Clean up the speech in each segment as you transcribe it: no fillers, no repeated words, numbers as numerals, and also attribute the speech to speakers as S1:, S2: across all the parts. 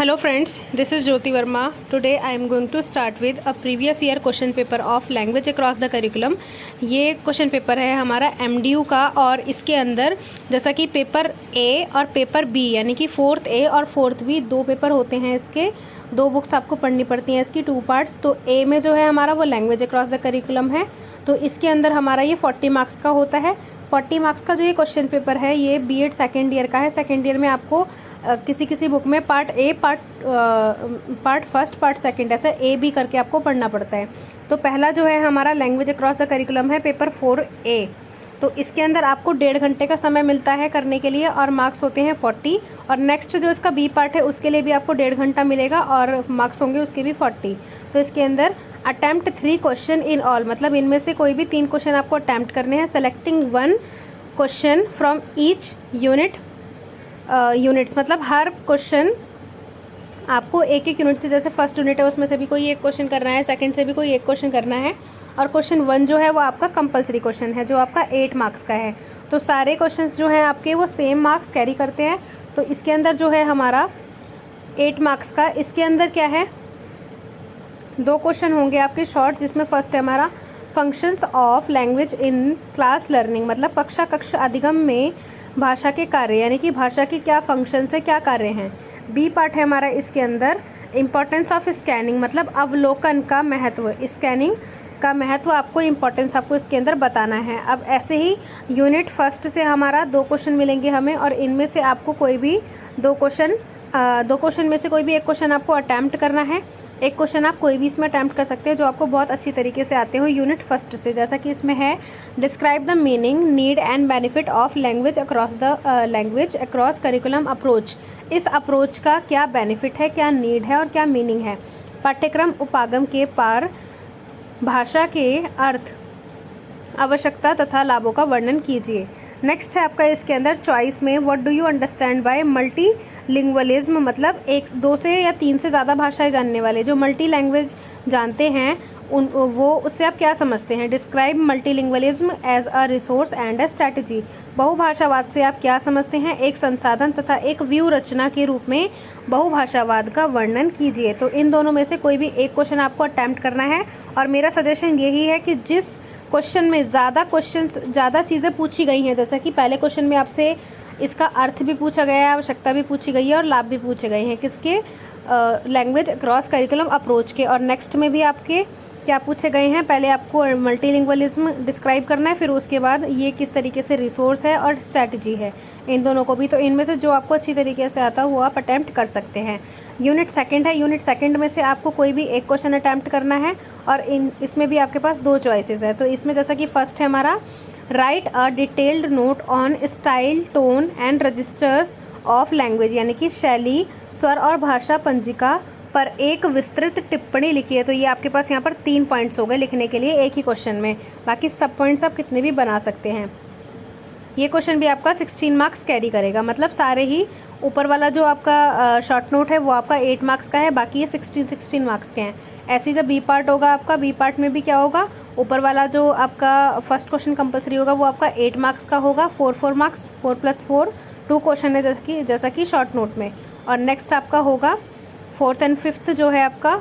S1: Hello friends, this is Jyoti Verma. Today I am going to start with a previous year question paper of language across the curriculum. ये question paper है हमारा MDU का और इसके अंदर जैसा कि पेपर A और पेपर B यानी कि 4th A और 4th B दो पेपर होते हैं। इसके दो बुक्स आपको पढ़नी पड़ती हैं, इसकी 2 पार्ट्स। तो A में जो है हमारा वो लैंग्वेज अक्रॉस द करिकुलम है, तो इसके अंदर हमारा ये 40 मार्क्स का होता है। 40 मार्क्स का जो ये क्वेश्चन पेपर है ये B.Ed सेकेंड ईयर का है। सेकेंड ईयर में आपको किसी बुक में part A, part first, part second ऐसा A B करके आपको पढ़ना पड़ता है। तो पहला जो है हमारा लैंग्वेज अक्रॉस द करिकुलम है पेपर 4A। तो इसके अंदर आपको 1.5 घंटे का समय मिलता है करने के लिए और मार्क्स होते हैं 40। और नेक्स्ट जो इसका B पार्ट है उसके लिए भी आपको 1.5 घंटा मिलेगा और मार्क्स होंगे उसके भी 40। तो इसके अंदर अटैम्प्ट 3 क्वेश्चन इन ऑल, मतलब इनमें से कोई भी 3 क्वेश्चन आपको अटैम्प्ट करने हैं। Selecting 1 question from each units, मतलब हर क्वेश्चन आपको एक यूनिट से, जैसे फर्स्ट यूनिट है उसमें से भी कोई एक क्वेश्चन करना है, सेकंड से भी कोई एक क्वेश्चन करना है। और क्वेश्चन 1 जो है वो आपका कंपलसरी क्वेश्चन है जो आपका 8 मार्क्स का है। तो सारे क्वेश्चंस जो हैं आपके वो सेम मार्क्स कैरी करते हैं। तो इसके अंदर जो है हमारा 8 मार्क्स का, इसके अंदर क्या है 2 क्वेश्चन होंगे आपके शॉर्ट, जिसमें फर्स्ट है हमारा functions of language in class learning, मतलब कक्षा अधिगम में भाषा के कार्य, यानी कि भाषा की क्या फंक्शन है, क्या कार्य हैं। बी पार्ट है हमारा इसके अंदर इम्पोर्टेंस ऑफ स्कैनिंग, मतलब अवलोकन का महत्व, स्कैनिंग का महत्व आपको इम्पोर्टेंस आपको इसके अंदर बताना है। अब ऐसे ही यूनिट फर्स्ट से हमारा 2 क्वेश्चन मिलेंगे हमें और इनमें से आपको कोई भी 2 क्वेश्चन में से कोई भी एक क्वेश्चन आपको अटैम्प्ट करना है। एक क्वेश्चन आप कोई भी इसमें अटैम्प्ट कर सकते हैं जो आपको बहुत अच्छी तरीके से आते हो यूनिट फर्स्ट से, जैसा कि इसमें है describe the meaning, need and benefit of language across curriculum approach. इस अप्रोच का क्या बेनिफिट है, क्या नीड है और क्या मीनिंग है। पाठ्यक्रम उपागम के पार भाषा के अर्थ, आवश्यकता तथा लाभों का वर्णन कीजिए। नेक्स्ट है आपका इसके अंदर चॉइस में what do you understand by multilingualism, मतलब 1, 2 से या 3 से ज़्यादा भाषाएं जानने वाले जो मल्टी लैंग्वेज जानते हैं वो उससे आप क्या समझते हैं। Describe multilingualism as a resource and a strategy, बहुभाषावाद से आप क्या समझते हैं, एक संसाधन तथा एक व्यू रचना के रूप में बहुभाषावाद का वर्णन कीजिए। तो इन दोनों में से कोई भी एक क्वेश्चन आपको अटैम्प्ट करना है और मेरा सजेशन यही है कि जिस क्वेश्चन में ज़्यादा चीज़ें पूछी गई हैं, जैसा कि पहले क्वेश्चन में आपसे इसका अर्थ भी पूछा गया है, आवश्यकता भी पूछी गई है और लाभ भी पूछे गए हैं किसके, लैंग्वेज अक्रॉस करिकुलम अप्रोच के। और नेक्स्ट में भी आपके क्या पूछे गए हैं, पहले आपको मल्टीलिंग्वलिज्म डिस्क्राइब करना है, फिर उसके बाद ये किस तरीके से रिसोर्स है और स्ट्रैटेजी है, इन दोनों को भी। तो इनमें से जो आपको अच्छी तरीके से आता है वो आप अटैम्प्ट कर सकते हैं। यूनिट सेकंड है, यूनिट सेकंड में से आपको कोई भी एक क्वेश्चन अटैम्प्ट करना है और इसमें भी आपके पास 2 चॉइसेस है। तो इसमें जैसा कि फर्स्ट है हमारा write a detailed note on style, tone and registers of language, यानी कि शैली, स्वर और भाषा पंजिका पर एक विस्तृत टिप्पणी लिखी है। तो ये आपके पास यहाँ पर 3 पॉइंट्स हो गए लिखने के लिए एक ही क्वेश्चन में, बाकी सब पॉइंट्स आप कितने भी बना सकते हैं। ये क्वेश्चन भी आपका 16 मार्क्स कैरी करेगा, मतलब सारे ही ऊपर वाला जो आपका शॉर्ट नोट है वो आपका 8 मार्क्स का है, बाकी ये 16 मार्क्स के हैं। ऐसे ही जब बी पार्ट होगा आपका, बी पार्ट में भी क्या होगा, ऊपर वाला जो आपका फर्स्ट क्वेश्चन कंपलसरी होगा वो आपका 8 मार्क्स का होगा, 4 मार्क्स, 4 + 4 2 क्वेश्चन है जैसा कि शॉर्ट नोट में। और नेक्स्ट आपका होगा 4th एंड 5th जो है आपका,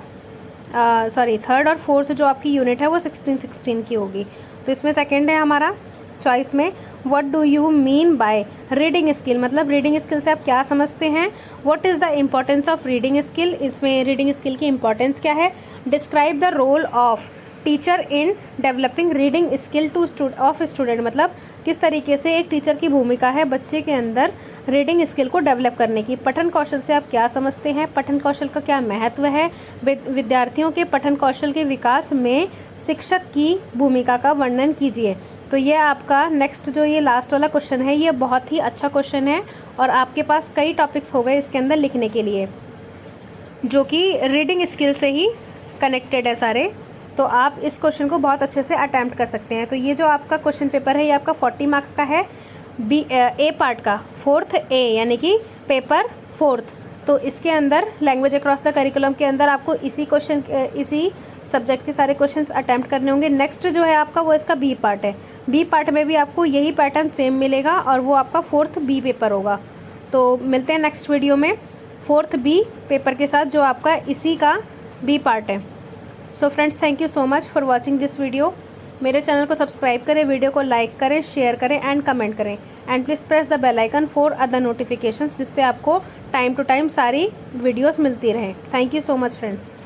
S1: 3rd और 4th जो आपकी यूनिट है वो 16 की होगी। तो इसमें सेकेंड है हमारा चॉइस में what do you mean by reading skill, मतलब रीडिंग स्किल से आप क्या समझते हैं। What is the importance of reading skill, इसमें रीडिंग स्किल की इंपॉर्टेंस क्या है। Describe the role of teacher in developing reading skill of student, मतलब किस तरीके से एक टीचर की भूमिका है बच्चे के अंदर रीडिंग स्किल को डेवलप करने की। पठन कौशल से आप क्या समझते हैं, पठन कौशल का क्या महत्व है। विद्यार्थियों के पठन कौशल के विकास में शिक्षक की भूमिका का वर्णन कीजिए। तो ये आपका नेक्स्ट जो ये लास्ट वाला क्वेश्चन है ये बहुत ही अच्छा क्वेश्चन है और आपके पास कई टॉपिक्स हो गए इसके अंदर लिखने के लिए जो कि रीडिंग स्किल से ही कनेक्टेड है सारे। तो आप इस क्वेश्चन को बहुत अच्छे से अटैम्प्ट कर सकते हैं। तो ये जो आपका क्वेश्चन पेपर है ये आपका 40 मार्क्स का है, ए पार्ट का 4th A यानी कि पेपर 4th। तो इसके अंदर लैंग्वेज अक्रॉस द करिकुलम के अंदर आपको इसी सब्जेक्ट के सारे क्वेश्चंस अटैम्प्ट करने होंगे। नेक्स्ट जो है आपका वो इसका बी पार्ट है, बी पार्ट में भी आपको यही पैटर्न सेम मिलेगा और वो आपका 4th B पेपर होगा। तो मिलते हैं नेक्स्ट वीडियो में। 4th बी पेपर के साथ, जो आपका इसी का बी पार्ट है। So friends, thank you so much for watching this video. मेरे चैनल को सब्सक्राइब करें, वीडियो को लाइक करें, शेयर करें एंड कमेंट करें, and please press the bell icon for other notifications, जिससे आपको टाइम टू टाइम सारी वीडियोस मिलती रहें। Thank you so much friends.